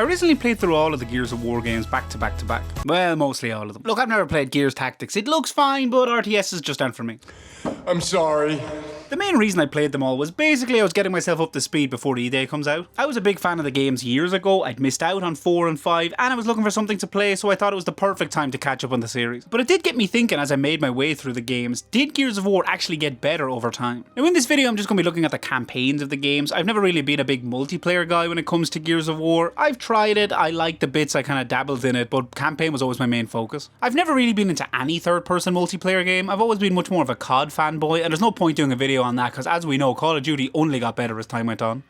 I recently played through all of the Gears of War games back to back to back. Well, mostly all of them. Look, I've never played Gears Tactics. It looks fine, but RTSs just aren't for me. I'm sorry. The main reason I played them all was basically I was getting myself up to speed before eday comes out. I was a big fan of the games years ago, I'd missed out on 4 and 5, and I was looking for something to play, so I thought it was the perfect time to catch up on the series. But it did get me thinking as I made my way through the games, did Gears of War actually get better over time? Now in this video I'm just going to be looking at the campaigns of the games. I've never really been a big multiplayer guy when it comes to Gears of War. I've tried it, I liked the bits, I kind of dabbled in it, but campaign was always my main focus. I've never really been into any third-person multiplayer game. I've always been much more of a COD fanboy, and there's no point doing a video on that because as we know, Call of Duty only got better as time went on.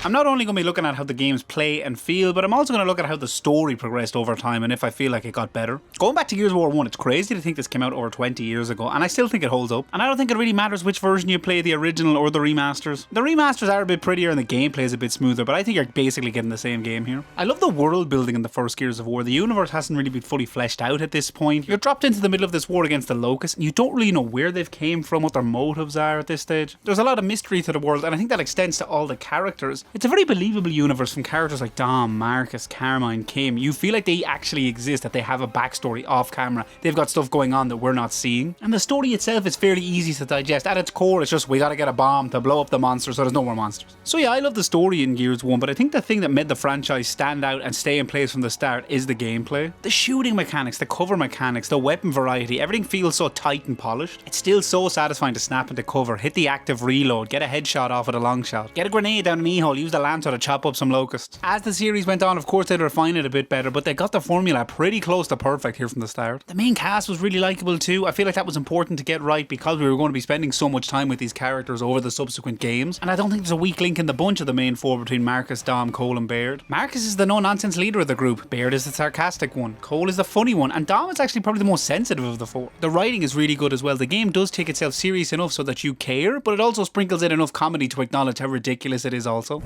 I'm not only going to be looking at how the games play and feel, but I'm also going to look at how the story progressed over time and if I feel like it got better. Going back to Gears of War 1, it's crazy to think this came out over 20 years ago, and I still think it holds up. And I don't think it really matters which version you play, the original or the remasters. The remasters are a bit prettier and the gameplay is a bit smoother, but I think you're basically getting the same game here. I love the world building in the first Gears of War. The universe hasn't really been fully fleshed out at this point. You're dropped into the middle of this war against the Locusts, and you don't really know where they've came from, what their motives are at this stage. There's a lot of mystery to the world, and I think that extends to all the characters. It's a very believable universe from characters like Dom, Marcus, Carmine, Kim. You feel like they actually exist, that they have a backstory off camera. They've got stuff going on that we're not seeing. And the story itself is fairly easy to digest. At its core, it's just we gotta get a bomb to blow up the monster so there's no more monsters. So yeah, I love the story in Gears 1, but I think the thing that made the franchise stand out and stay in place from the start is the gameplay. The shooting mechanics, the cover mechanics, the weapon variety, everything feels so tight and polished. It's still so satisfying to snap into cover, hit the active reload, get a headshot off with a long shot, get a grenade down an e-hole, use the lancer to chop up some locusts. As the series went on, of course they'd refine it a bit better, but they got the formula pretty close to perfect here from the start. The main cast was really likeable too. I feel like that was important to get right because we were going to be spending so much time with these characters over the subsequent games, and I don't think there's a weak link in the bunch of the main four between Marcus, Dom, Cole and Baird. Marcus is the no-nonsense leader of the group, Baird is the sarcastic one, Cole is the funny one, and Dom is actually probably the most sensitive of the four. The writing is really good as well. The game does take itself serious enough so that you care, but it also sprinkles in enough comedy to acknowledge how ridiculous it is also.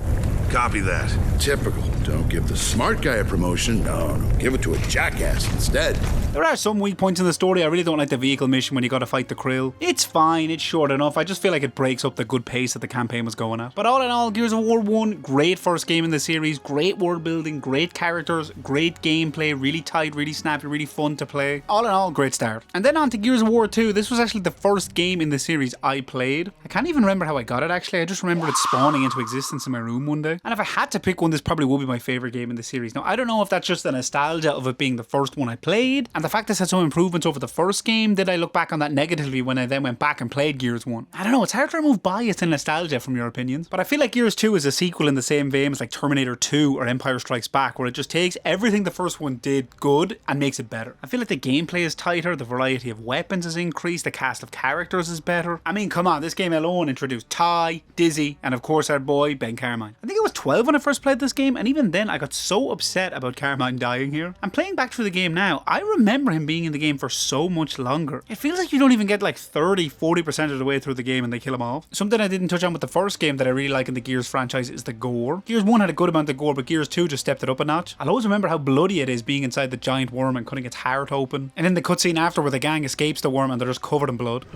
Copy that. Typical. Don't give the smart guy a promotion. No, give it to a jackass instead. There are some weak points in the story. I really don't like the vehicle mission when you gotta fight the krill. It's fine, it's short enough. I just feel like it breaks up the good pace that the campaign was going at. But all in all, Gears of War 1, great first game in the series, great world building, great characters, great gameplay, really tight, really snappy, really fun to play. All in all, great start. And then on to Gears of War 2. This was actually the first game in the series I played. I can't even remember how I got it actually. I just remember it spawning into existence in my room one day. And if I had to pick one, this probably would be my favourite game in the series. Now, I don't know if that's just the nostalgia of it being the first one I played, and the fact this had some improvements over the first game. Did I look back on that negatively when I then went back and played Gears 1? I don't know, it's hard to remove bias and nostalgia from your opinions, but I feel like Gears 2 is a sequel in the same vein as like Terminator 2 or Empire Strikes Back, where it just takes everything the first one did good and makes it better. I feel like the gameplay is tighter, the variety of weapons is increased, the cast of characters is better. I mean, come on, this game alone introduced Ty, Dizzy, and of course our boy, Ben Carmine. I think I was 12 when I first played this game, and even then I got so upset about Carmine dying here. And playing back through the game now, I remember him being in the game for so much longer. It feels like you don't even get like 30-40% of the way through the game and they kill him off. Something I didn't touch on with the first game that I really like in the Gears franchise is the gore. Gears 1 had a good amount of gore, but Gears 2 just stepped it up a notch. I'll always remember how bloody it is being inside the giant worm and cutting its heart open. And then the cutscene after where the gang escapes the worm and they're just covered in blood.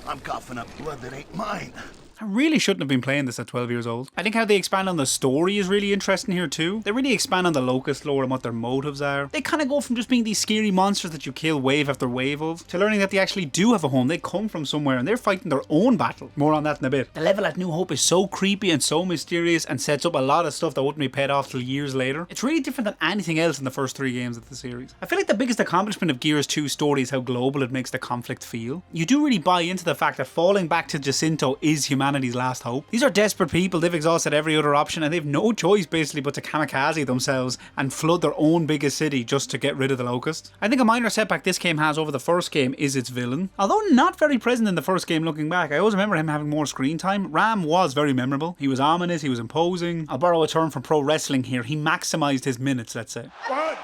I'm coughing up blood that ain't mine. I really shouldn't have been playing this at 12 years old. I think how they expand on the story is really interesting here too. They really expand on the Locust lore and what their motives are. They kind of go from just being these scary monsters that you kill wave after wave of, to learning that they actually do have a home. They come from somewhere and they're fighting their own battle. More on that in a bit. The level at New Hope is so creepy and so mysterious and sets up a lot of stuff that wouldn't be paid off till years later. It's really different than anything else in the first 3 games of the series. I feel like the biggest accomplishment of Gears 2's story is how global it makes the conflict feel. You do really buy into the fact that falling back to Jacinto is humanity's last hope. These are desperate people, they've exhausted every other option and they've no choice basically but to kamikaze themselves and flood their own biggest city just to get rid of the Locust. I think a minor setback this game has over the first game is its villain. Although not very present in the first game looking back, I always remember him having more screen time. Ram was very memorable. He was ominous, he was imposing. I'll borrow a term from pro wrestling here. He maximised his minutes, let's say. What?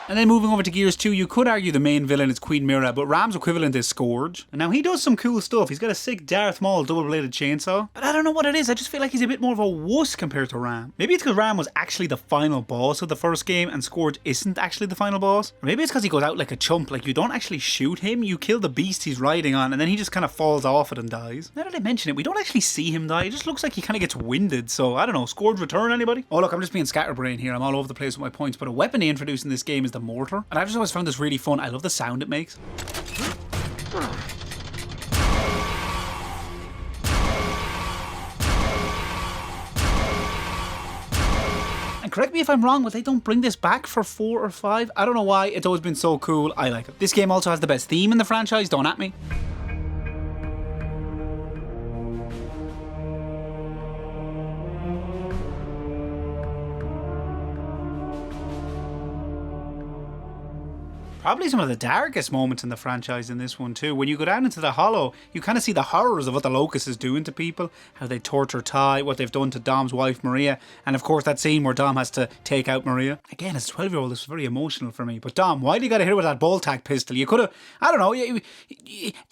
And then moving over to Gears 2, you could argue the main villain is Queen Mira, but Ram's equivalent is Scourge. And now he does some cool stuff. He's got a sick Darth Maul double-bladed chainsaw. But I don't know what it is. I just feel like he's a bit more of a wuss compared to Ram. Maybe it's because Ram was actually the final boss of the first game and Scourge isn't actually the final boss. Or maybe it's because he goes out like a chump. Like, you don't actually shoot him. You kill the beast he's riding on and then he just kind of falls off it and dies. Now that I mention it, we don't actually see him die. It just looks like he kind of gets winded. So, I don't know. Scourge return, anybody? Oh, look, I'm just being scatterbrain here. I'm all over the place with my points. But a weapon they introduced in this game is the mortar. And I've just always found this really fun. I love the sound it makes. And correct me if I'm wrong, but they don't bring this back for 4 or 5. I don't know why. It's always been so cool. I like it. This game also has the best theme in the franchise. Don't at me. Probably some of the darkest moments in the franchise in this one too. When you go down into the Hollow, you kind of see the horrors of what the Locust is doing to people, how they torture Ty, what they've done to Dom's wife Maria, and of course that scene where Dom has to take out Maria. Again, as a 12-year-old, this was very emotional for me. But Dom, why do you gotta hit her with that bolt tack pistol? You could have, I don't know,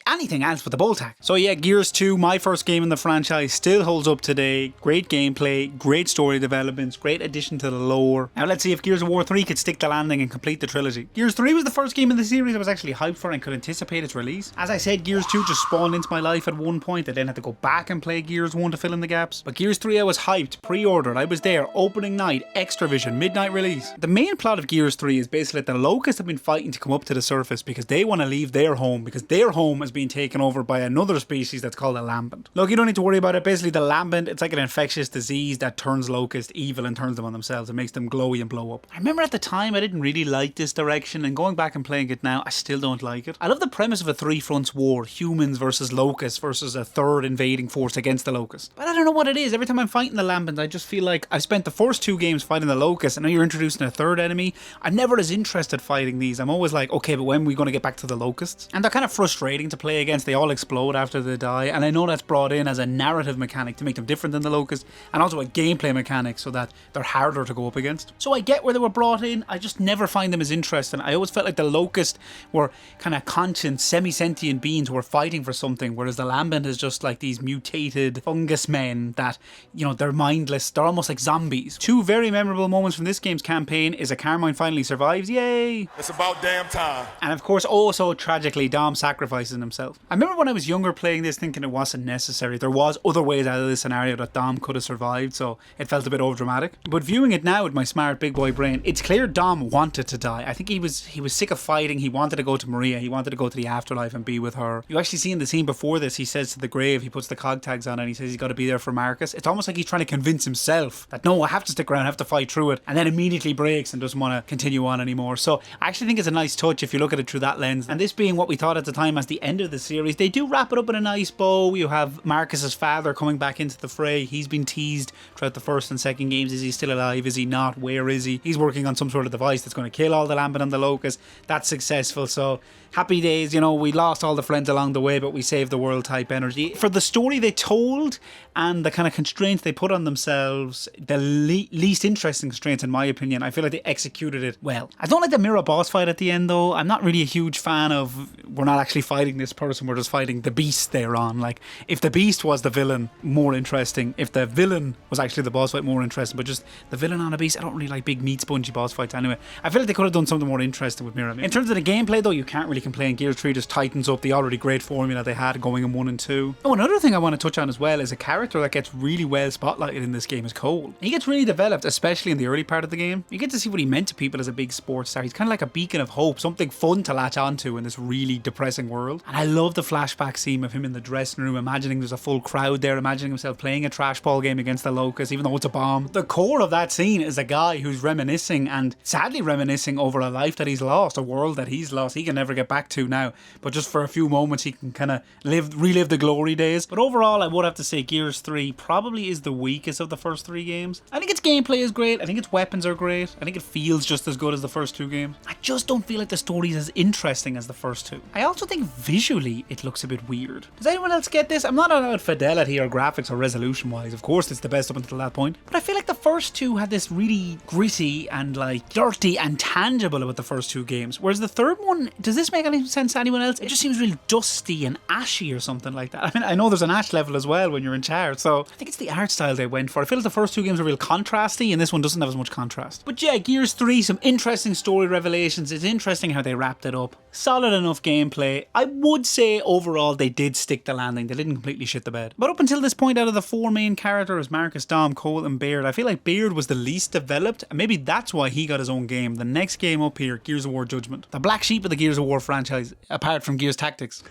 anything else but the bolt tack. So yeah, Gears 2, my first game in the franchise, still holds up today. Great gameplay, great story developments, great addition to the lore. Now let's see if Gears of War 3 could stick the landing and complete the trilogy. Gears 3 was the first game in the series I was actually hyped for and could anticipate its release. As I said, Gears 2 just spawned into my life at one point. I then had to go back and play Gears 1 to fill in the gaps. But Gears 3 I was hyped, pre-ordered, I was there, opening night, extra vision, midnight release. The main plot of Gears 3 is basically that the Locusts have been fighting to come up to the surface because they want to leave their home, because their home has been taken over by another species that's called a lambent. Look, you don't need to worry about it. Basically the lambent, it's like an infectious disease that turns Locust evil and turns them on themselves. It makes them glowy and blow up. I remember at the time I didn't really like this direction, and going back and playing it now, I still don't like it. I love the premise of a three fronts war, humans versus locusts versus a third invading force against the locusts. But I don't know what it is. Every time I'm fighting the lambent, I just feel like I've spent the first 2 games fighting the locusts, and now you're introducing a third enemy. I'm never as interested fighting these. I'm always like, okay, but when are we going to get back to the locusts? And they're kind of frustrating to play against. They all explode after they die, and I know that's brought in as a narrative mechanic to make them different than the locusts, and also a gameplay mechanic so that they're harder to go up against. So I get where they were brought in. I just never find them as interesting. I always felt like the locusts were kind of conscious, semi-sentient beings who are fighting for something, whereas the lambent is just like these mutated fungus men that, you know, they're mindless. They're almost like zombies. 2 very memorable moments from this game's campaign is a Carmine finally survives, yay! It's about damn time. And of course, also tragically, Dom sacrifices himself. I remember when I was younger playing this thinking it wasn't necessary. There was other ways out of this scenario that Dom could have survived, so it felt a bit overdramatic. But viewing it now with my smart big boy brain, it's clear Dom wanted to die. I think he was sick of fighting. He wanted to go to Maria. He wanted to go to the afterlife and be with her. You actually see in the scene before this, he says to the grave, he puts the cog tags on and he says he's got to be there for Marcus. It's almost like he's trying to convince himself that no, I have to stick around, I have to fight through it, and then immediately breaks and doesn't want to continue on anymore. So I actually think it's a nice touch if you look at it through that lens. And this being what we thought at the time as the end of the series, they do wrap it up in a nice bow. You have Marcus's father coming back into the fray. He's been teased throughout the first and second games. Is he still alive? Is he not? Where is he? He's working on some sort of device that's going to kill all the lambent and the locust. That's successful. So happy days, you know, we lost all the friends along the way, but we saved the world type energy. For the story they told and the kind of constraints they put on themselves, the least interesting constraints in my opinion, I feel like they executed it well. I don't like the mirror boss fight at the end though. I'm not really a huge fan of, we're not actually fighting this person, we're just fighting the beast they're on. Like, if the beast was the villain, more interesting. If the villain was actually the boss fight, more interesting. But just the villain on a beast, I don't really like big meat spongy boss fights anyway. I feel like they could have done something more interesting with Mirror. In terms of the gameplay though, you can't really complain. Gears 3 just tightens up the already great formula they had going in 1 and 2. Oh, another thing I want to touch on as well is a character that gets really well spotlighted in this game is Cole. He gets really developed, especially in the early part of the game. You get to see what he meant to people as a big sports star. He's kind of like a beacon of hope, something fun to latch onto in this really depressing world. And I love the flashback scene of him in the dressing room, imagining there's a full crowd there, imagining himself playing a trash ball game against the Locusts, even though it's a bomb. The core of that scene is a guy who's reminiscing, and sadly reminiscing, over a life that he's lost. lost a world that he's lost. He can never get back to now. But just for a few moments, he can kind of relive the glory days. But overall, I would have to say Gears 3 probably is the weakest of the first 3 games. I think its gameplay is great. I think its weapons are great. I think it feels just as good as the first 2 games. I just don't feel like the story is as interesting as the first 2. I also think visually it looks a bit weird. Does anyone else get this? I'm not about fidelity or graphics or resolution wise. Of course, it's the best up until that point. But I feel like the first 2 had this really gritty and like dirty and tangible about the first 2 games. Whereas the third one, does this make any sense to anyone else? It just seems real dusty and ashy or something like that. I mean, I know there's an ash level as well when you're in charge, so I think it's the art style they went for. I feel like the first 2 games are real contrasty and this one doesn't have as much contrast. But yeah, Gears 3, some interesting story revelations. It's interesting how they wrapped it up. Solid enough gameplay. I would say overall they did stick the landing. They didn't completely shit the bed. But up until this point, out of the 4 main characters, Marcus, Dom, Cole and Baird, I feel like Baird was the least developed, and maybe that's why he got his own game. The next game up here, Gears of War Judgment. The black sheep of the Gears of War franchise, apart from Gears Tactics.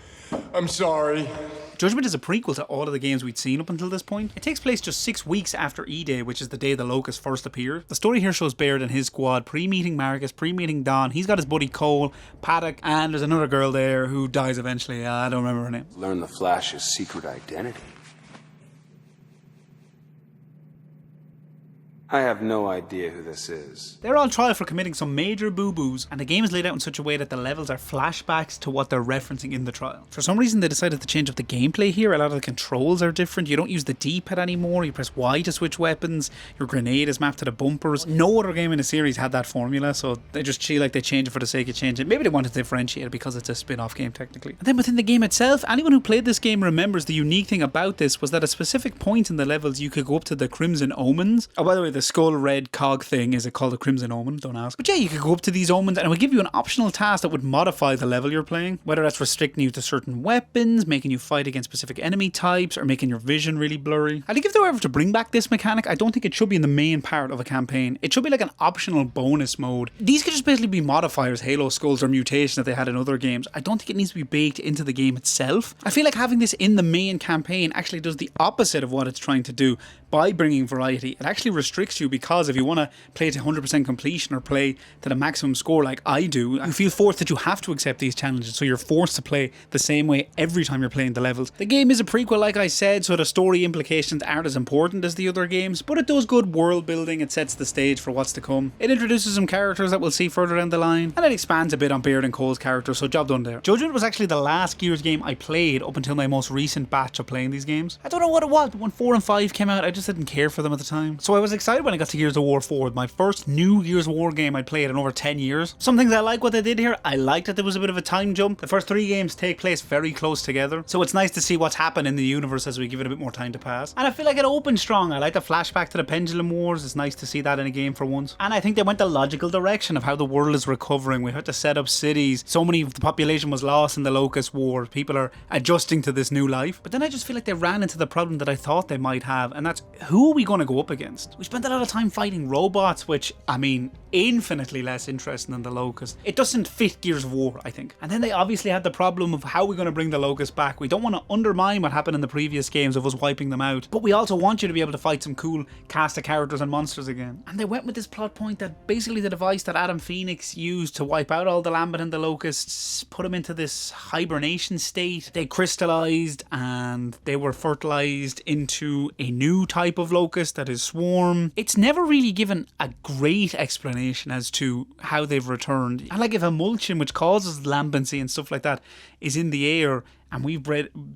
I'm sorry. Judgment is a prequel to all of the games we'd seen up until this point. It takes place just 6 weeks after eday, which is the day the Locust first appeared. The story here shows Baird and his squad pre-meeting Marcus, pre-meeting Don. He's got his buddy Cole, Paddock, and there's another girl there who dies eventually. I don't remember her name. Learn the Flash's secret identity. I have no idea who this is. They're on trial for committing some major boo-boos, and the game is laid out in such a way that the levels are flashbacks to what they're referencing in the trial. For some reason they decided to change up the gameplay here. A lot of the controls are different. You don't use the D-pad anymore. You press Y to switch weapons. Your grenade is mapped to the bumpers. No other game in the series had that formula, so they just feel like they change it for the sake of changing it. Maybe they wanted to differentiate it because it's a spin-off game technically. And then within the game itself, anyone who played this game remembers the unique thing about this was that at a specific point in the levels you could go up to the Crimson Omens. Oh, by the way, the skull red cog thing, is it called a Crimson Omen? Don't ask. But yeah, you could go up to these omens and it would give you an optional task that would modify the level you're playing, whether that's restricting you to certain weapons, making you fight against specific enemy types, or making your vision really blurry. I think if they were ever to bring back this mechanic, I don't think it should be in the main part of a campaign. It should be like an optional bonus mode. These could just basically be modifiers, Halo skulls, or mutation that they had in other games. I don't think it needs to be baked into the game itself. I feel like having this in the main campaign actually does the opposite of what it's trying to do by bringing variety. It actually restricts you, because if you want to play to 100% completion or play to the maximum score like I do, you feel forced that you have to accept these challenges, so you're forced to play the same way every time you're playing the levels. The game is a prequel, like I said, so the story implications aren't as important as the other games, but it does good world building. It sets the stage for what's to come. It introduces some characters that we'll see further down the line, and it expands a bit on Baird and Cole's characters, so job done there. Judgment was actually the last Gears game I played up until my most recent batch of playing these games. I don't know what it was, but when 4 and 5 came out, I just didn't care for them at the time. So I was excited when I got to Gears of War 4, my first new Gears of War game I'd played in over 10 years. Some things I like what they did here. I liked that there was a bit of a time jump. The first 3 games take place very close together, so it's nice to see what's happened in the universe as we give it a bit more time to pass. And I feel like it opened strong. I like the flashback to the Pendulum Wars. It's nice to see that in a game for once. And I think they went the logical direction of how the world is recovering. We had to set up cities. So many of the population was lost in the Locust War. People are adjusting to this new life. But then I just feel like they ran into the problem that I thought they might have, and that's, who are we going to go up against? We spent a lot of time fighting robots, which, I mean, infinitely less interesting than the Locust. It doesn't fit Gears of War, I think. And then they obviously had the problem of how we're going to bring the Locust back. We don't want to undermine what happened in the previous games of us wiping them out, but we also want you to be able to fight some cool cast of characters and monsters again. And they went with this plot point that basically the device that Adam Phoenix used to wipe out all the Lambent and the Locusts put them into this hibernation state. They crystallized and they were fertilized into a new type of Locust that is Swarm. It's never really given a great explanation as to how they've returned. And like, if emulsion, which causes lambency and stuff like that, is in the air and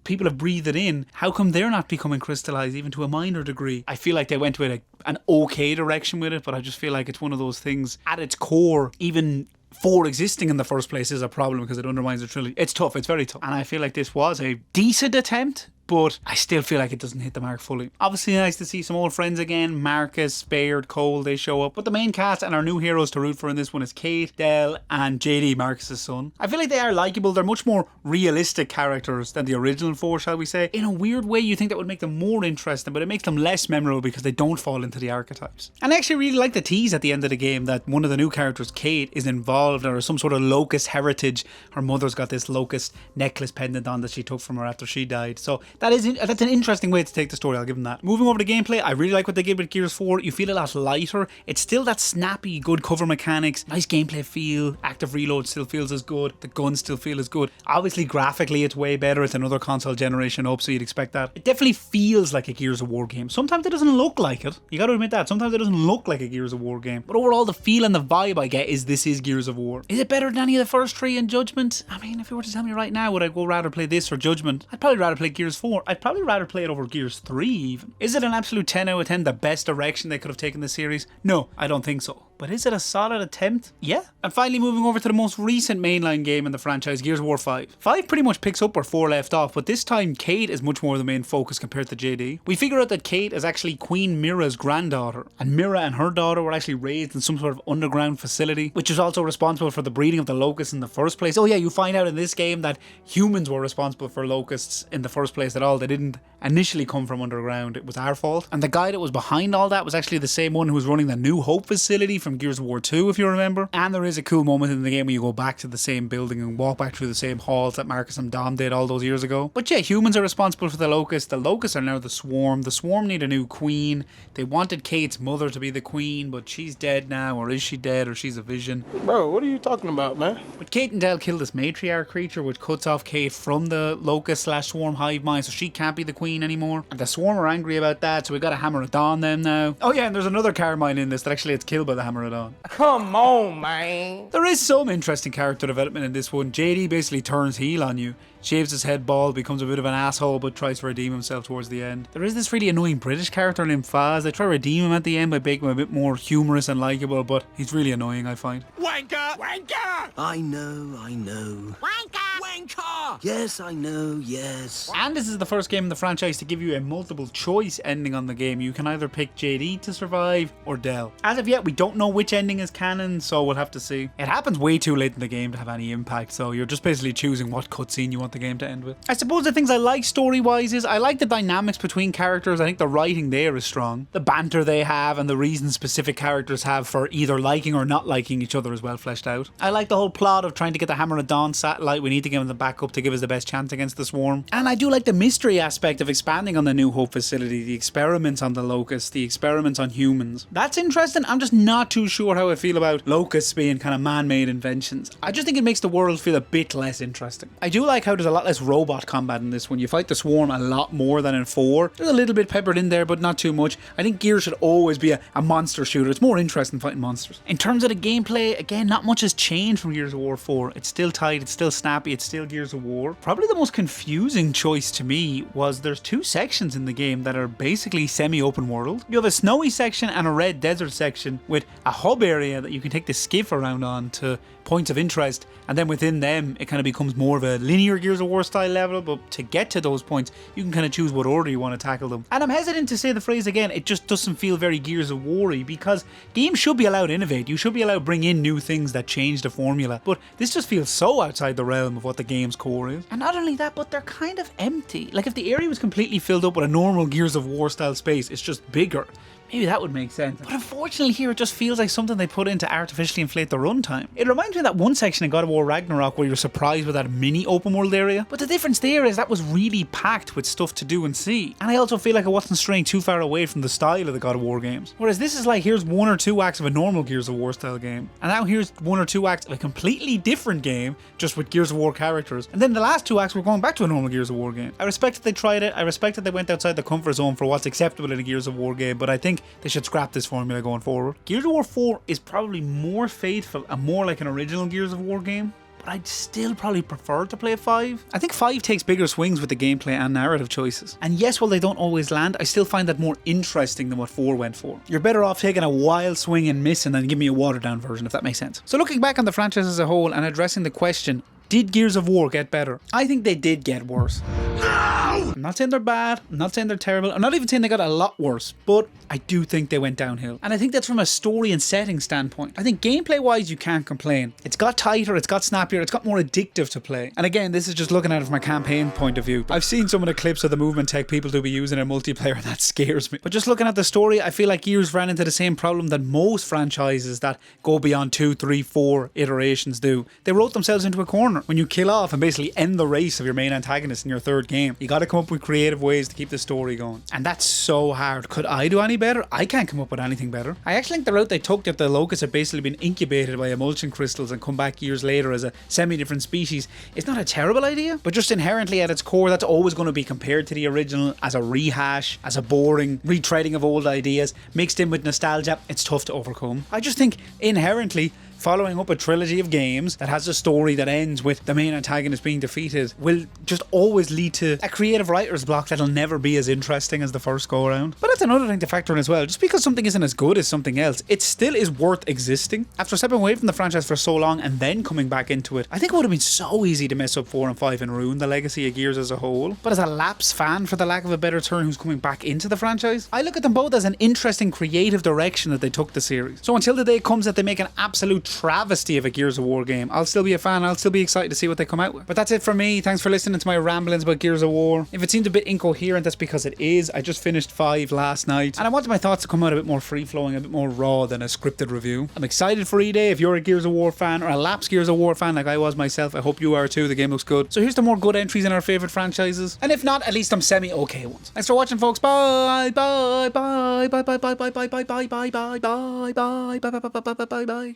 people have breathed it in, how come they're not becoming crystallized even to a minor degree? I feel like they went with an okay direction with it, but I just feel like it's one of those things at its core, even for existing in the first place, is a problem because it undermines the trilogy. It's tough, it's very tough. And I feel like this was a decent attempt, but I still feel like it doesn't hit the mark fully. Obviously nice to see some old friends again. Marcus, Baird, Cole, they show up. But the main cast and our new heroes to root for in this one is Kate, Dell, and JD, Marcus's son. I feel like they are likeable. They're much more realistic characters than the original 4, shall we say. In a weird way, you think that would make them more interesting, but it makes them less memorable because they don't fall into the archetypes. And I actually really like the tease at the end of the game that one of the new characters, Kate, is involved or some sort of Locust heritage. Her mother's got this Locust necklace pendant on that she took from her after she died. So That's an interesting way to take the story, I'll give them that. Moving over to gameplay, I really like what they did with Gears 4. You feel a lot lighter. It's still that snappy, good cover mechanics, nice gameplay feel, active reload still feels as good, the guns still feel as good. Obviously, graphically, it's way better. It's another console generation up, so you'd expect that. It definitely feels like a Gears of War game. Sometimes it doesn't look like it. You gotta admit that. Sometimes it doesn't look like a Gears of War game. But overall, the feel and the vibe I get is this is Gears of War. Is it better than any of the first three in Judgment? I mean, if you were to tell me right now, would I go rather play this or Judgment? I'd probably rather play Gears 4. I'd probably rather play it over Gears 3 even. Is it an absolute 10 out of 10, the best direction they could have taken the series? No, I don't think so. But is it a solid attempt? Yeah. And finally moving over to the most recent mainline game in the franchise, Gears of War 5. 5 pretty much picks up where 4 left off, but this time Kate is much more the main focus compared to JD. We figure out that Kate is actually Queen Mira's granddaughter, and Mira and her daughter were actually raised in some sort of underground facility, which is also responsible for the breeding of the locusts in the first place. Oh yeah, you find out in this game that humans were responsible for locusts in the first place at all. They didn't initially come from underground. It was our fault. And the guy that was behind all that was actually the same one who was running the New Hope facility from Gears of War 2, if you remember. And there is a cool moment in the game where you go back to the same building and walk back through the same halls that Marcus and Dom did all those years ago. But yeah, humans are responsible for the locusts. The locusts are now the Swarm. The Swarm need a new queen. They wanted Kate's mother to be the queen, but she's dead now, or is she dead, or she's a vision. Bro, what are you talking about, man? But Kate and Del kill this matriarch creature, which cuts off Kate from the locust/swarm hive mind, so she can't be the queen anymore. And the Swarm are angry about that, so we gotta hammer it on them now. Oh yeah, and there's another Carmine in this that actually gets killed by the hammer it on. Come on, man. There is some interesting character development in this one. JD basically turns heel on you, shaves his head bald, becomes a bit of an asshole, but tries to redeem himself towards the end. There is this really annoying British character named Faz. They try to redeem him at the end by making him a bit more humorous and likeable, but he's really annoying, I find. Wanker! Wanker! I know. Wanker! Wanker! Yes, I know, yes. And this is the first game in the franchise to give you a multiple choice ending on the game. You can either pick JD to survive or Del. As of yet, we don't know which ending is canon, so we'll have to see. It happens way too late in the game to have any impact, so you're just basically choosing what cutscene you want the game to end with. I suppose the things I like story-wise is I like the dynamics between characters. I think the writing there is strong. The banter they have and the reasons specific characters have for either liking or not liking each other is well fleshed out. I like the whole plot of trying to get the Hammer of Dawn satellite. We need to give them the backup to give us the best chance against the Swarm. And I do like the mystery aspect of expanding on the New Hope facility, the experiments on the locusts, the experiments on humans. That's interesting. I'm just not too sure how I feel about locusts being kind of man-made inventions. I just think it makes the world feel a bit less interesting. I do like how there's a lot less robot combat in this one. You fight the Swarm a lot more than in 4. There's a little bit peppered in there, but not too much. I think Gears should always be a monster shooter. It's more interesting fighting monsters. In terms of the gameplay, again, not much has changed from Gears of War 4. It's still tight, it's still snappy, it's still Gears of War. Probably the most confusing choice to me was there's 2 sections in the game that are basically semi-open world. You have a snowy section and a red desert section with a hub area that you can take the skiff around on to points of interest, and then within them it kind of becomes more of a linear Gears of War style level, but to get to those points you can kind of choose what order you want to tackle them. And I'm hesitant to say the phrase again, it just doesn't feel very Gears of War-y, because games should be allowed to innovate. You should be allowed to bring in new things that change the formula, but this just feels so outside the realm of what the game's core is. And not only that, but they're kind of empty. Like if the area was completely filled up with a normal Gears of War style space, it's just bigger. Maybe that would make sense. But unfortunately here it just feels like something they put in to artificially inflate the runtime. It reminds me of that one section in God of War Ragnarok where you're surprised with that mini open world area. But the difference there is that was really packed with stuff to do and see. And I also feel like it wasn't straying too far away from the style of the God of War games. Whereas this is like, here's 1 or 2 acts of a normal Gears of War style game. And now here's 1 or 2 acts of a completely different game, just with Gears of War characters. And then the last 2 acts were going back to a normal Gears of War game. I respect that they tried it. I respect that they went outside the comfort zone for what's acceptable in a Gears of War game. But I think they should scrap this formula going forward. Gears of War 4 is probably more faithful and more like an original Gears of War game, but I'd still probably prefer to play 5. I think 5 takes bigger swings with the gameplay and narrative choices. And yes, while they don't always land, I still find that more interesting than what 4 went for. You're better off taking a wild swing and missing than give me a watered down version, if that makes sense. So looking back on the franchise as a whole and addressing the question, did Gears of War get better? I think they did get worse. I'm not saying they're bad, I'm not saying they're terrible, I'm not even saying they got a lot worse, but I do think they went downhill. And I think that's from a story and setting standpoint. I think gameplay wise you can't complain. It's got tighter, it's got snappier, it's got more addictive to play. And again, this is just looking at it from a campaign point of view. I've seen some of the clips of the movement tech people do be using in multiplayer and that scares me. But just looking at the story, I feel like Gears ran into the same problem that most franchises that go beyond 2, 3, 4 iterations do. They wrote themselves into a corner. When you kill off and basically end the race of your main antagonist in your 3rd game, you gotta come up up with creative ways to keep the story going. And that's so hard. Could I do any better? I can't come up with anything better. I actually think the route they took, that the locusts have basically been incubated by emulsion crystals and come back years later as a semi-different species, is not a terrible idea, but just inherently at its core, that's always going to be compared to the original as a rehash, as a boring retreading of old ideas, mixed in with nostalgia. It's tough to overcome. I just think inherently following up a trilogy of games that has a story that ends with the main antagonist being defeated will just always lead to a creative writer's block that'll never be as interesting as the first go around. But that's another thing to factor in as well. Just because something isn't as good as something else, it still is worth existing. After stepping away from the franchise for so long and then coming back into it, I think it would have been so easy to mess up 4 and 5 and ruin the legacy of Gears as a whole. But as a lapsed fan, for the lack of a better term, who's coming back into the franchise, I look at them both as an interesting creative direction that they took the series. So until the day comes that they make an absolute travesty of a Gears of War game, I'll still be a fan. I'll still be excited to see what they come out with. But that's it for me. Thanks for listening to my ramblings about Gears of War. If it seemed a bit incoherent, that's because it is. I just finished 5 last night, and I wanted my thoughts to come out a bit more free-flowing, a bit more raw than a scripted review. I'm excited for eday. If you're a Gears of War fan, or a lapsed Gears of War fan like I was myself, I hope you are too. The game looks good. So here's some more good entries in our favourite franchises, and if not, at least I'm semi-okay ones. Thanks for watching, folks. Bye, bye, bye, bye, bye, bye, bye, bye, bye, bye, bye, bye, bye, bye, bye, bye, bye, bye, bye, bye.